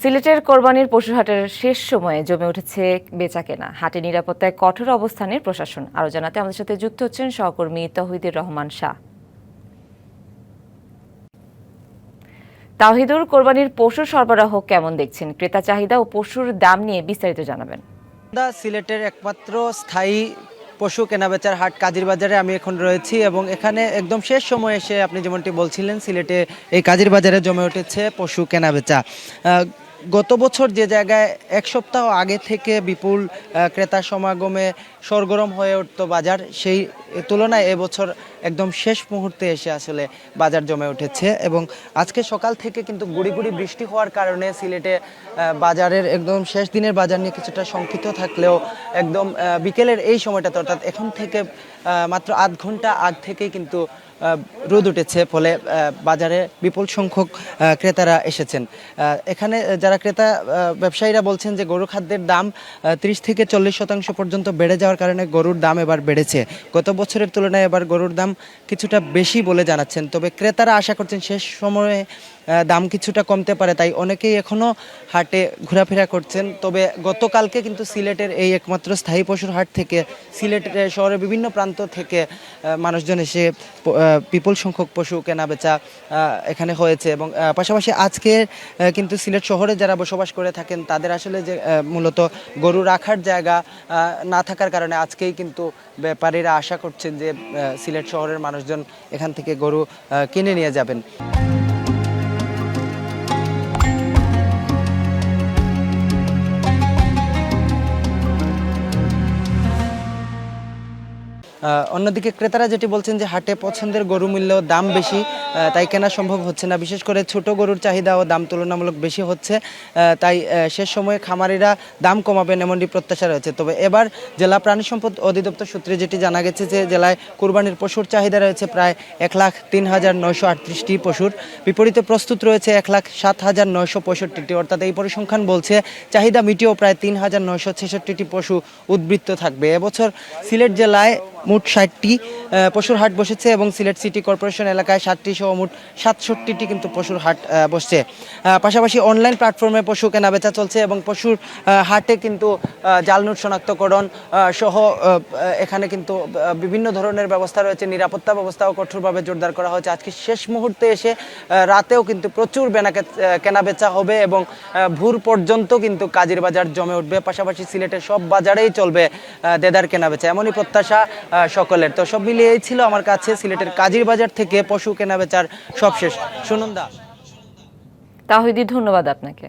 সিলেটের কোরবানির পশুর হাটের শেষ সময়ে জমে উঠেছে বেচাকেনা। হাটে নিরাপত্তায় কঠোর অবস্থানের প্রশাসন। আরও জানাতে আমাদের সাথে যুক্ত হচ্ছেন সহকর্মী তৌহিদুর রহমান শাহ। তাওহিদুর, কোরবানির পশুর সরবরাহ কেমন দেখছেন? ক্রেতা চাহিদা ও পশুর দাম নিয়ে বিস্তারিত জানাবেন। সিলেটের একমাত্র স্থায়ী পশু কেনাবেচার হাট কাজিরবাজারে আমি এখন রয়েছি এবং এখানে একদম শেষ সময়ে এসে আপনি যেমনটি বলছিলেন সিলেটে এই কাজিরবাজারে জমে উঠেছে পশু কেনাবেচা। গত বছর যে জায়গায় এক সপ্তাহ আগে থেকে বিপুল ক্রেতা সমাগমে সরগরম হয়ে উঠত বাজার, সেই তুলনায় এবছর একদম শেষ মুহূর্তে এসে আসলে বাজার জমে উঠেছে এবং আজকে সকাল থেকে কিন্তু গুড়ি গুড়ি বৃষ্টি হওয়ার কারণে সিলেটে বাজারের একদম শেষ দিনের বাজার নিয়ে কিছুটা শঙ্কিত থাকলেও একদম বিকেলের এই সময়টাতে অর্থাৎ এখন থেকে মাত্র আধ ঘন্টা আগ থেকেই কিন্তু রোদ উঠেছে, ফলে বাজারে বিপুল সংখ্যক ক্রেতারা এসেছেন। এখানে যারা ক্রেতা ব্যবসায়ীরা বলছেন যে গরু খাদ্যের দাম 30 থেকে 40% পর্যন্ত বেড়ে যাওয়ার কারণে গরুর দাম এবার বেড়েছে। গত বছরের তুলনায় এবার গরুর দাম কিছুটা বেশি বলে জানাচ্ছেন, তবে ক্রেতারা আশা করছেন শেষ সময়ে দাম কিছুটা কমতে পারে, তাই অনেকেই এখনও হাটে ঘোরাফেরা করছেন। তবে গতকালকে কিন্তু সিলেটের এই একমাত্র স্থায়ী পশুর হাট থেকে সিলেট শহরের বিভিন্ন প্রান্ত থেকে মানুষজন এসে বিপুল সংখ্যক পশু কেনা বেচা এখানে হয়েছে এবং পাশাপাশি আজকে কিন্তু সিলেট শহরে যারা বসবাস করে থাকেন তাদের আসলে যে মূলত গরু রাখার জায়গা না থাকার কারণে আজকেই কিন্তু ব্যাপারীরা আশা করছেন যে সিলেট শহরের মানুষজন এখান থেকে গরু কিনে নিয়ে যাবেন। অন্যদিকে ক্রেতারা যেটি বলছেন যে হাটে পছন্দের গরু মূল্য দাম বেশি, তাই কেনা সম্ভব হচ্ছে না। বিশেষ করে ছোট গরুর চাহিদা ও দাম তুলনামূলক বেশি হচ্ছে, তাই শেষ সময়ে খামারিরা দাম কমাবেন এমনটি প্রত্যাশা রয়েছে। তবে এবার জেলা প্রাণী সম্পদ অধিদপ্তর সূত্রে যেটি জানা গেছে যে জেলায় কুরবানির পশুর চাহিদা রয়েছে প্রায় 1,03,938টি পশুর, বিপরীতে প্রস্তুত রয়েছে 1,07,965টি। অর্থাৎ এই পরিসংখ্যান বলছে চাহিদা মিটিয়েও প্রায় 3,966টি পশু উদ্বৃত্ত থাকবে। এবছর সিলেট জেলায় মোট 60টি পশুর হাট বসেছে এবং সিলেট সিটি কর্পোরেশন এলাকায় 7টি সহ মোট 67টি কিন্তু পশুর হাট বসছে। পাশাপাশি অনলাইন প্ল্যাটফর্মে পশু কেনা বেচা চলছে এবং পশুর হাটে কিন্তু জাল নোট শনাক্তকরণ সহ এখানে কিন্তু বিভিন্ন ধরনের ব্যবস্থা রয়েছে। নিরাপত্তা ব্যবস্থাও কঠোরভাবে জোরদার করা হয়েছে। আজকে শেষ মুহূর্তে এসে রাতেও কিন্তু প্রচুর কেনা বেচা হবে এবং ভোর পর্যন্ত কিন্তু কাজিরবাজার জমে উঠবে। পাশাপাশি সিলেটের সব বাজারেই চলবে দেদার কেনা বেচা, এমনই প্রত্যাশা সকলের। তো সব মিলিয়ে এই ছিল আমার কাছে সিলেটের কাজিরবাজার থেকে পশু কেনা বেচার সবশেষ। সুনন্দা। তাওহিদি, ধন্যবাদ আপনাকে।